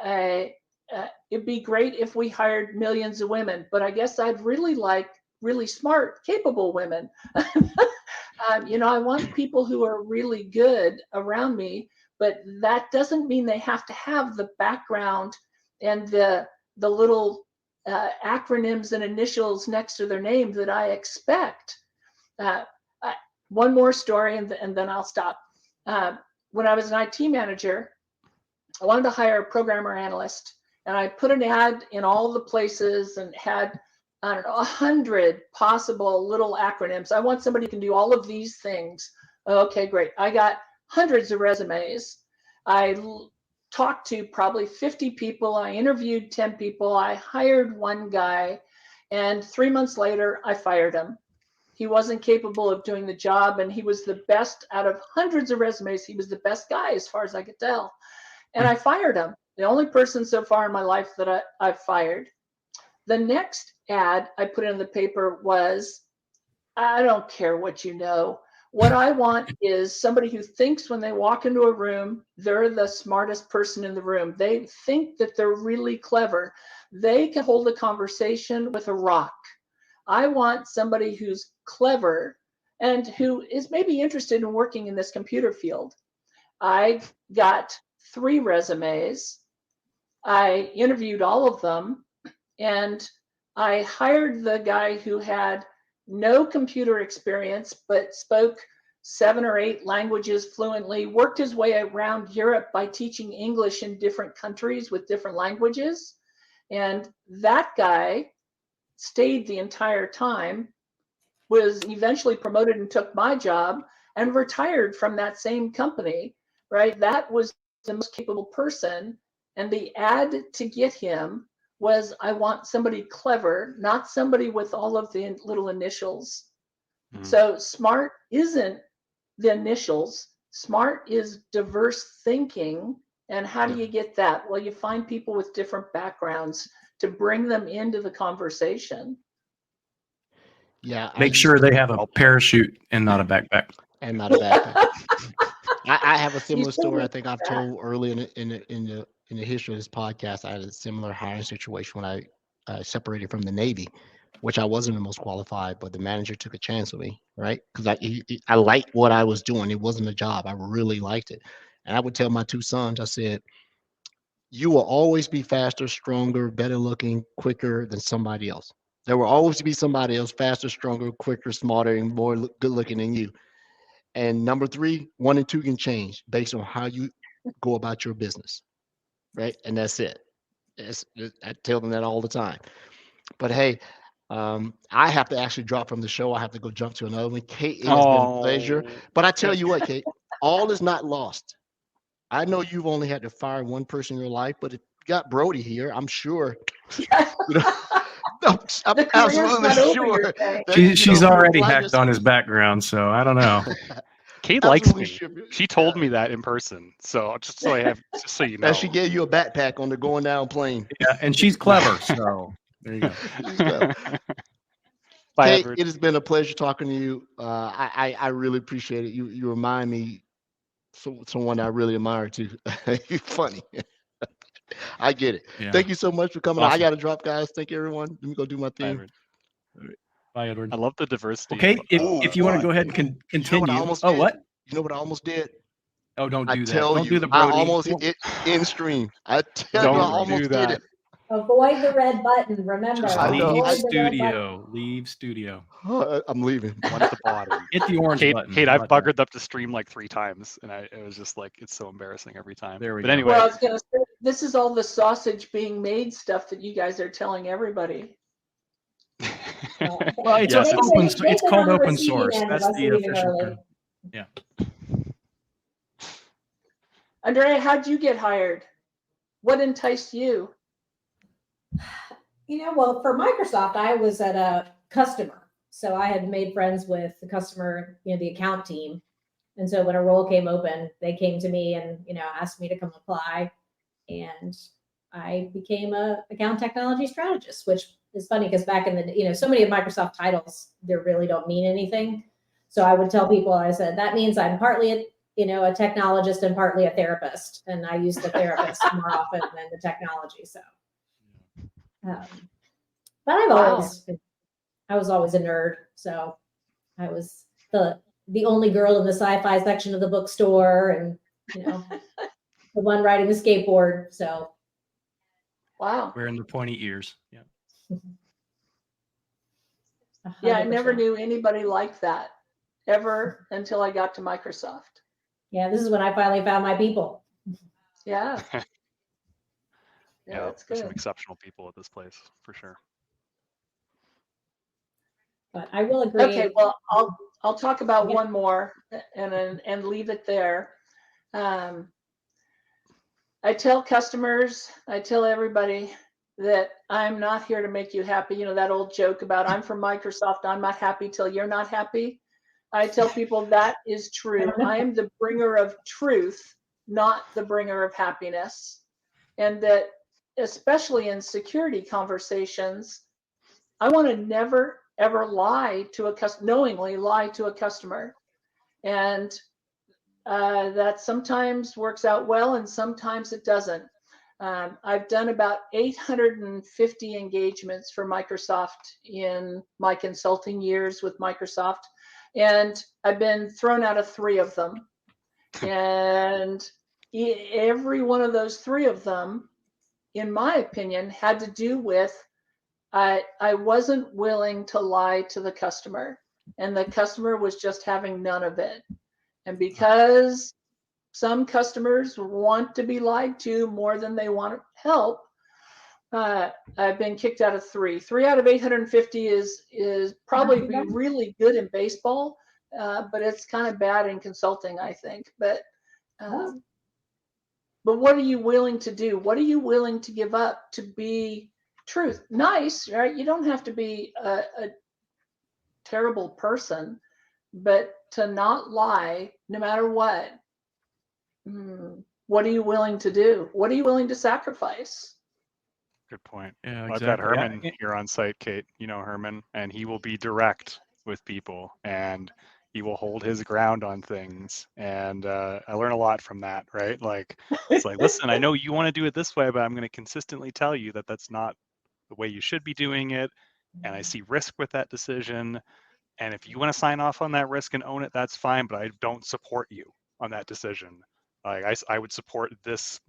It'd be great if we hired millions of women, but I guess I'd really like really smart, capable women. I want people who are really good around me, but that doesn't mean they have to have the background and the little acronyms and initials next to their name that I expect. One more story, and then I'll stop. When I was an IT manager, I wanted to hire a programmer analyst, and I put an ad in all the places and had, 100 possible little acronyms. I want somebody who can do all of these things. Okay, great. I got hundreds of resumes. I talked to probably 50 people. I interviewed 10 people. I hired one guy, and 3 months later, I fired him. He wasn't capable of doing the job, and he was the best out of hundreds of resumes. He was the best guy as far as I could tell. And I fired him. The only person so far in my life that I've fired. The next ad I put in the paper was, I don't care what you know. What I want is somebody who thinks when they walk into a room, they're the smartest person in the room. They think that they're really clever. They can hold a conversation with a rock. I want somebody who's clever and who is maybe interested in working in this computer field. I got 3 resumes. I interviewed all of them, and I hired the guy who had no computer experience, but spoke 7 or 8 languages fluently, worked his way around Europe by teaching English in different countries with different languages. And that guy stayed the entire time, was eventually promoted and took my job, and retired from that same company, right? That was the most capable person. And the ad to get him was, I want somebody clever, not somebody with all of the little initials. Mm-hmm. So smart isn't the initials. Smart is diverse thinking. And how do you get that? Well, you find people with different backgrounds to bring them into the conversation. Yeah. Make sure they have a parachute and not a backpack. And not a backpack. I have a similar story. I think I've told early in the history of this podcast. I had a similar hiring situation when I separated from the Navy, which I wasn't the most qualified, but the manager took a chance with me, right? Because I liked what I was doing. It wasn't a job. I really liked it. And I would tell my 2 sons, I said, you will always be faster, stronger, better looking, quicker than somebody else. There will always be somebody else faster, stronger, quicker, smarter, and more good looking than you. And number 3, 1 and 2 can change based on how you go about your business, right? And that's it. I tell them that all the time. But hey, I have to actually drop from the show. I have to go jump to another one. Kate, it has been a pleasure. But I tell you what, Kate, all is not lost. I know you've only had to fire one person in your life, but if you got Brody here, I'm sure. I'm absolutely sure. She's already hacked on his background, so I don't know. Kate likes me. She told me that in person. So just so you know. And she gave you a backpack on the going down plane. Yeah, and she's clever. So there you go. Bye, Kate, Edward. it has been a pleasure talking to you. I really appreciate it. You remind me someone I really admire too. You're funny. I get it. Yeah. Thank you so much for coming on. I got to drop, guys. Thank you, everyone. Let me go do my thing. Bye, Edward. I love the diversity. Okay, if you want to go ahead and continue. You know what? You know what I almost did? Oh, don't do that. Don't do the Brody. I almost hit in stream. I tell you, I almost did it. Avoid the red button. Remember. Leave studio. I'm leaving. One at the bottom. Hit the orange button. Kate, I've buggered up the stream like 3 times, and it was just like, it's so embarrassing every time. There we go. But anyway. Well, I was going to say, this is all the sausage being made stuff that you guys are telling everybody. Well, Well, it's Yes, it's been called on the open receiving source. end of That's us the leaving official early. term. Yeah. Andrea, how'd you get hired? What enticed you? Well, for Microsoft, I was at a customer. So I had made friends with the customer, the account team. And so when a role came open, they came to me and, asked me to come apply. And I became a account technology strategist, which is funny because back in the, so many of Microsoft titles, they really don't mean anything. So I would tell people, I said, that means I'm partly a technologist and partly a therapist. And I use the therapist more often than the technology. So, but I was always a nerd. So I was the only girl in the sci-fi section of the bookstore and, the one riding the skateboard. So. Wow. Wearing the pointy ears. Yeah. 100%. Yeah, I never knew anybody like that ever until I got to Microsoft. Yeah, this is when I finally found my people. Yeah. Yeah, That's there's some good. exceptional people at this place for sure. But I will agree. Okay, well, I'll talk about one more and leave it there. I tell customers, I tell everybody that I'm not here to make you happy. That old joke about I'm from Microsoft, I'm not happy till you're not happy. I tell people that is true. I am the bringer of truth, not the bringer of happiness. And that, especially in security conversations, I want to never, ever lie to knowingly lie to a customer. And that sometimes works out well and sometimes it doesn't. I've done about 850 engagements for Microsoft in my consulting years with Microsoft, and I've been thrown out of 3 of them. And every one of those 3 of them, in my opinion, had to do with I wasn't willing to lie to the customer, and the customer was just having none of it. And because some customers want to be lied to more than they want help, I've been kicked out of 3. 3 out of 850 is probably be really good in baseball, but it's kind of bad in consulting, I think. But what are you willing to do? What are you willing to give up to be truth? Nice, right? You don't have to be a terrible person, but to not lie, no matter what. What are you willing to do? What are you willing to sacrifice? Good point. Yeah, Well, I've got exactly. Herman here on site, Kate. You know Herman, and he will be direct with people, and he will hold his ground on things. And I learn a lot from that, right? Like, it's like, listen, I know you want to do it this way, but I'm going to consistently tell you that that's not the way you should be doing it. And I see risk with that decision. And if you want to sign off on that risk and own it, that's fine, but I don't support you on that decision. Like I would support this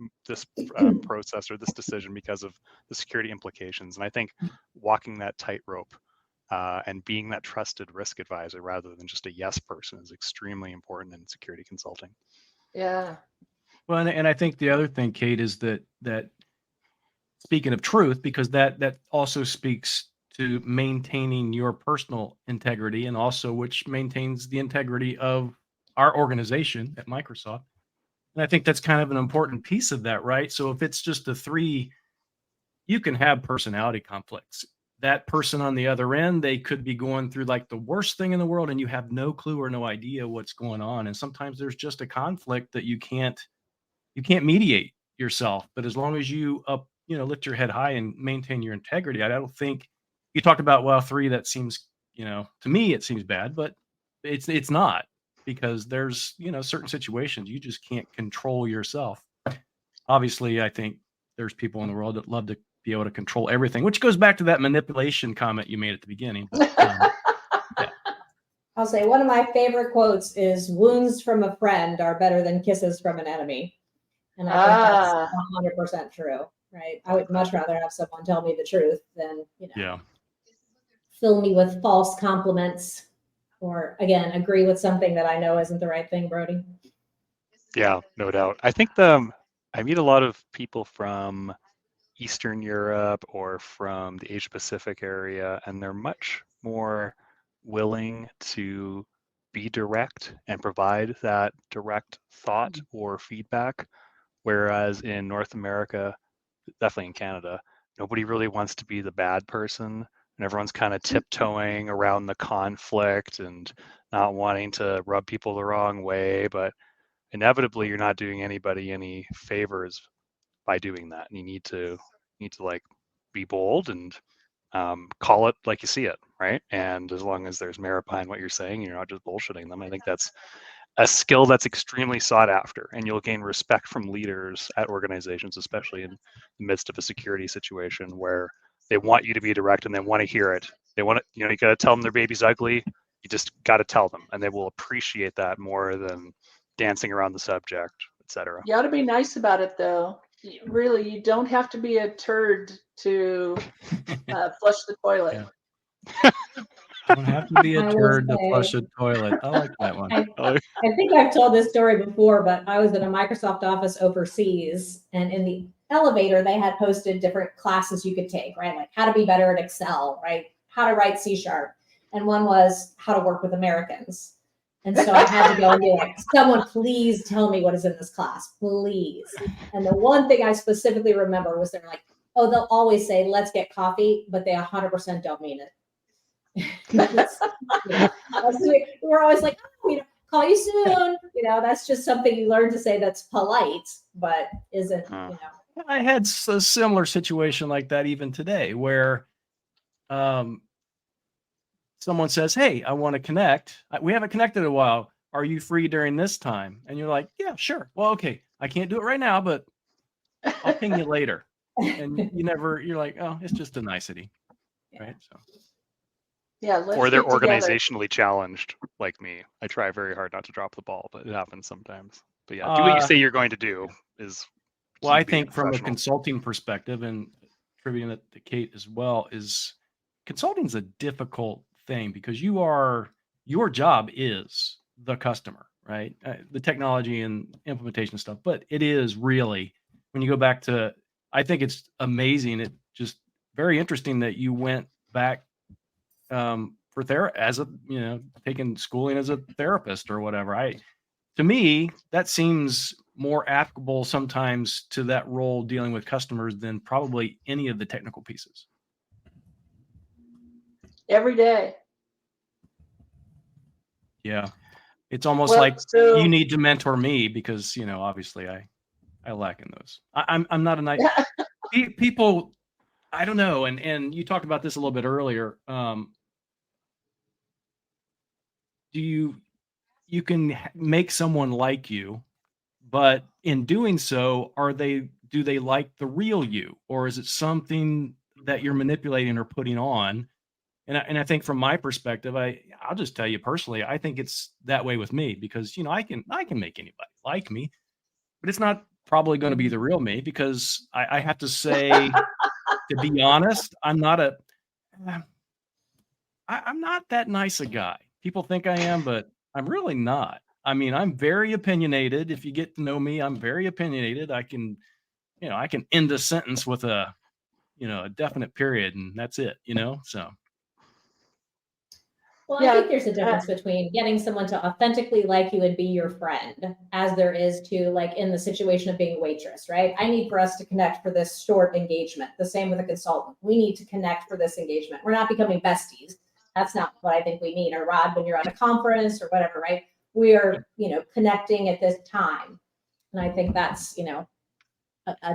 process or this decision because of the security implications. And I think walking that tightrope and being that trusted risk advisor rather than just a yes person is extremely important in security consulting. Yeah. Well, and I think the other thing, Kate, is that speaking of truth, because that also speaks to maintaining your personal integrity and also which maintains the integrity of our organization at Microsoft. And I think that's kind of an important piece of that, right? So if it's just the 3, you can have personality conflicts. That person on the other end, they could be going through like the worst thing in the world and you have no clue or no idea what's going on. And sometimes there's just a conflict that you can't mediate yourself. But as long as you lift your head high and maintain your integrity, I don't think you talked about, well, 3, that seems, to me, it seems bad, but it's not, because there's, certain situations you just can't control yourself. Obviously, I think there's people in the world that love to be able to control everything, which goes back to that manipulation comment you made at the beginning. But, yeah. I'll say one of my favorite quotes is wounds from a friend are better than kisses from an enemy. And I think that's 100% true, right? I would much rather have someone tell me the truth than, fill me with false compliments or, again, agree with something that I know isn't the right thing, Brody. Yeah, no doubt. I I meet a lot of people from Eastern Europe or from the Asia Pacific area, and they're much more willing to be direct and provide that direct thought or feedback. Whereas in North America, definitely in Canada, nobody really wants to be the bad person, and everyone's kind of tiptoeing around the conflict and not wanting to rub people the wrong way. But inevitably, you're not doing anybody any favors by doing that. And you need to like be bold and call it like you see it, right? And as long as there's merit behind what you're saying, you're not just bullshitting them. I think that's a skill that's extremely sought after, and you'll gain respect from leaders at organizations, especially in the midst of a security situation where they want you to be direct and they want to hear it. They want to, you got to tell them their baby's ugly. You just got to tell them, and they will appreciate that more than dancing around the subject, etc. You ought to be nice about it, though. Really, you don't have to be a turd to flush the toilet. Yeah. Don't have to be a I will turd to say- flush a toilet. I like that one. I think I've told this story before, but I was in a Microsoft office overseas, and in the elevator, they had posted different classes you could take, right? Like how to be better at Excel, right? How to write C#. And one was how to work with Americans. And so I had to go and be like, someone please tell me what is in this class, please. And the one thing I specifically remember was they're like, oh, they'll always say, let's get coffee, but they 100% don't mean it. We're always like, oh, call you soon. That's just something you learn to say that's polite, but isn't, I had a similar situation like that even today where someone says, hey, I want to connect. We haven't connected in a while. Are you free during this time? And you're like, yeah, sure. Well, okay. I can't do it right now, but I'll ping you later. And you're like, oh, it's just a nicety. Yeah. Right. So. Yeah, let's or they're get together. organizationally challenged like me. I try very hard not to drop the ball, but it happens sometimes. But yeah, do what you say you're going to do is well, I key to being think from a professional. consulting perspective, and attributing it to Kate as well, is consulting is a difficult thing because your job is the customer, right? The technology and implementation stuff, but it is really, when you go back to, I think it's amazing. It just very interesting that you went back for as a, taking schooling as a therapist or whatever. To me, that seems more applicable sometimes to that role dealing with customers than probably any of the technical pieces. Every day. Yeah. It's almost Well, like so- you need to mentor me because, obviously I lack in those. I'm not a nice people. I don't know. And you talked about this a little bit earlier. You can make someone like you, but in doing so, do they like the real you, or is it something that you're manipulating or putting on? And I think from my perspective, I'll just tell you personally, I think it's that way with me because, I can make anybody like me, but it's not probably going to be the real me because I have to say, to be honest, I'm not that nice a guy. People think I am, but I'm really not. I mean, I'm very opinionated. If you get to know me, I'm very opinionated. I can end a sentence with a definite period, and that's it, so. Well, Yeah, I think there's a difference between getting someone to authentically like you and be your friend, as there is to, like, in the situation of being a waitress, right? I need for us to connect for this short engagement. The same with a consultant. We need to connect for this engagement. We're not becoming besties. That's not what I think we need. Or Rod, when you're at a conference or whatever, right? We are, connecting at this time. And I think that's, a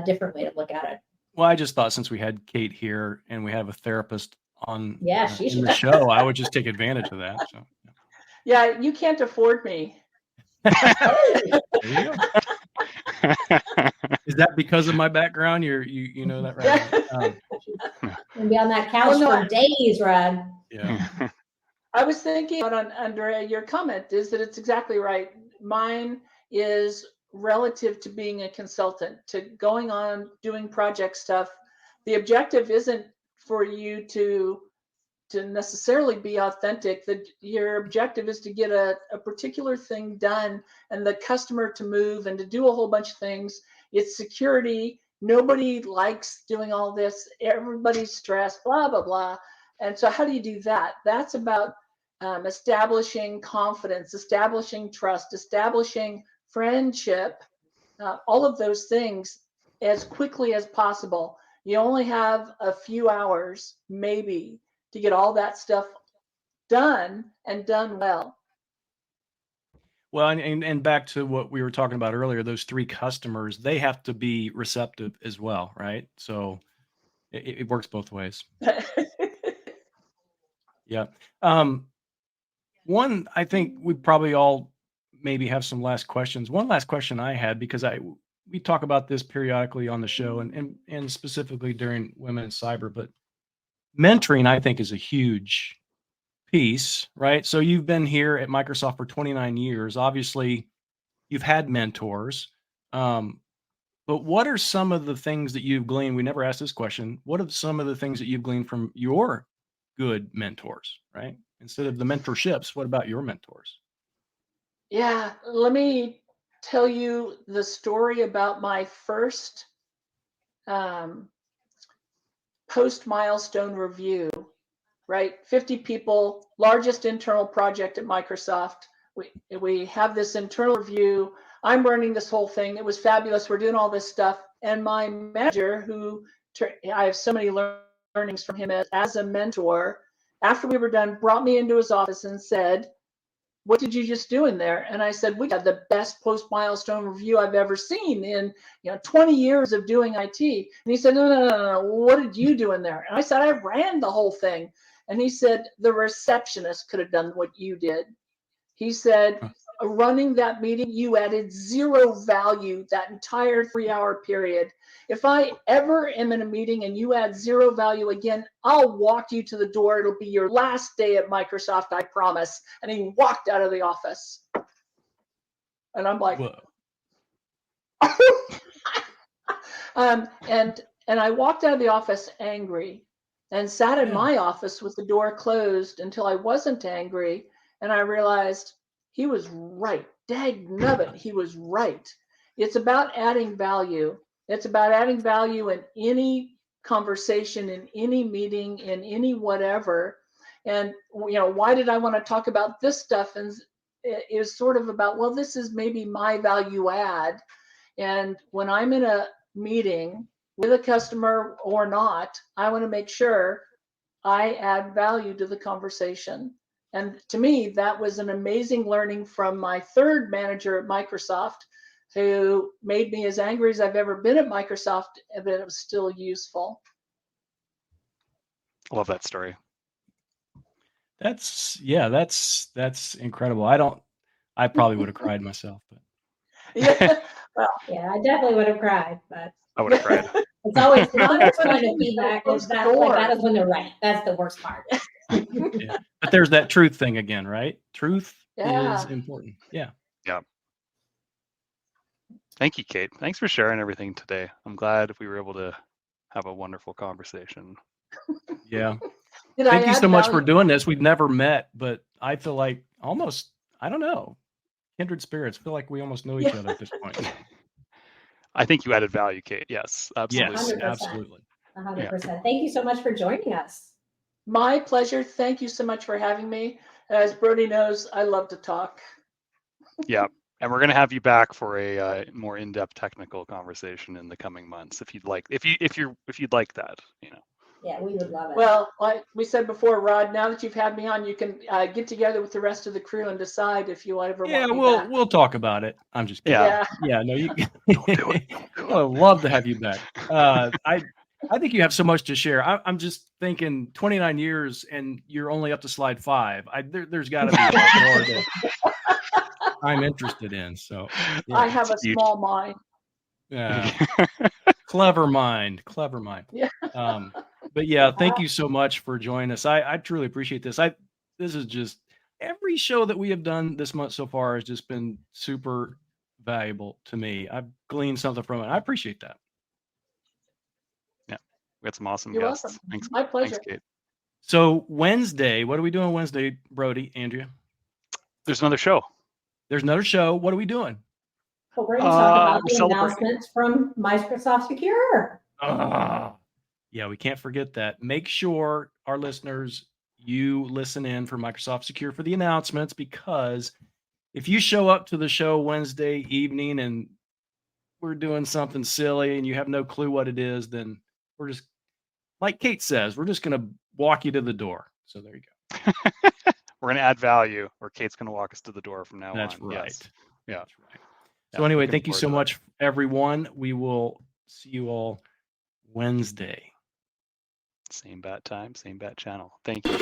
different way to look at it. Well, I just thought since we had Kate here and we have a therapist on She in the show, I would just take advantage of that. So. Yeah, you can't afford me. There you go. Is that because of my background? You know that, right? And be on that couch for days, Rod. Yeah. I was thinking under your comment is that it's exactly right. Mine is relative to being a consultant, to going on doing project stuff. The objective isn't for you to necessarily be authentic. Your objective is to get a particular thing done and the customer to move and to do a whole bunch of things It's security. Nobody likes doing all this. Everybody's stressed, blah, blah, blah. And so how do you do that? That's about establishing confidence, establishing trust, establishing friendship, all of those things as quickly as possible. You only have a few hours, maybe, to get all that stuff done and done well. Well, and back to what we were talking about earlier, those 3 customers, they have to be receptive as well, right? So it works both ways. Yeah. One, I think we probably all maybe have some last questions. One last question I had, because we talk about this periodically on the show and specifically during Women in Cyber, but mentoring, I think, is a huge piece, right? So you've been here at Microsoft for 29 years. Obviously, you've had mentors. But what are some of the things that you've gleaned? We never asked this question. What are some of the things that you've gleaned from your good mentors, right? Instead of the mentorships, what about your mentors? Yeah, let me tell you the story about my first post-milestone review, right? 50 people, largest internal project at Microsoft. We have this internal review. I'm running this whole thing. It was fabulous. We're doing all this stuff. And my manager, who I have so many learnings from him as a mentor, after we were done, brought me into his office and said, "What did you just do in there?" And I said, "We got the best post-milestone review I've ever seen in 20 years of doing IT." And he said, no. What did you do in there? And I said, "I ran the whole thing." And he said, "The receptionist could have done what you did." He said, "Running that meeting, you added zero value that entire 3-hour period. If I ever am in a meeting and you add zero value again, I'll walk you to the door. It'll be your last day at Microsoft, I promise." And he walked out of the office. And I'm like, Whoa. and I walked out of the office angry and sat in my office with the door closed until I wasn't angry. And I realized he was right. Dagnabbit, he was right. It's about adding value. It's about adding value in any conversation, in any meeting, in any whatever. And why did I want to talk about this stuff? And it is sort of about, well, this is maybe my value add. And when I'm in a meeting with a customer or not, I want to make sure I add value to the conversation. And to me, that was an amazing learning from my third manager at Microsoft, who made me as angry as I've ever been at Microsoft, but it was still useful. I love that story. That's incredible. I probably would have cried myself, but Yeah, well, Yeah, I definitely would have cried, but I would have cried. it's always fun to feedback. That is when they're right. That's the worst part. yeah. But there's that truth thing again, right? Truth Yeah. is important. Yeah. Thank you, Kate. Thanks for sharing everything today. I'm glad we were able to have a wonderful conversation. Yeah. Did I Thank you add so much for value? doing this. We've never met, but I feel like almost, I don't know, kindred spirits. Feel like we almost know each other at this point. I think you added value, Kate. Yes, absolutely. Yes, 100%. absolutely. 100%. Thank you so much for joining us. My pleasure. Thank you so much for having me. As Brody knows, I love to talk. Yeah. And we're going to have you back for a more in-depth technical conversation in the coming months, if you'd like. If you'd like that, Yeah, we would love it. Well, like we said before, Rod, now that you've had me on, you can get together with the rest of the crew and decide if you ever want me back. We'll talk about it. I'm just kidding. Yeah. Yeah, no, you. Don't do it. I would love to have you back. I think you have so much to share. I'm just thinking 29 years and you're only up to slide 5. There's got to be a lot more that I'm interested in. So yeah. I have a small mind. Yeah. Clever mind. Yeah. But yeah, thank you so much for joining us. I truly appreciate this. This is just every show that we have done this month so far has just been super valuable to me. I've gleaned something from it. I appreciate that. Yeah, we got some awesome You're guests. welcome. Thanks. My pleasure. Thanks, Kate. So Wednesday, what are we doing Wednesday, Brody, Andrea? There's another show. There's another show. What are we doing? But we're going to talk about we're the celebrating. announcements from Microsoft Secure. Yeah, we can't forget that. Make sure our listeners, you listen in for Microsoft Secure for the announcements, because if you show up to the show Wednesday evening and we're doing something silly and you have no clue what it is, then we're just, like Kate says, we're just going to walk you to the door. So there you go. We're going to add value, or Kate's going to walk us to the door from now That's on. right. Yes. Yeah. That's right. Yeah, So anyway, looking thank you forward so to that. much, everyone. We will see you all Wednesday. Same bat time, same bat channel. Thank you.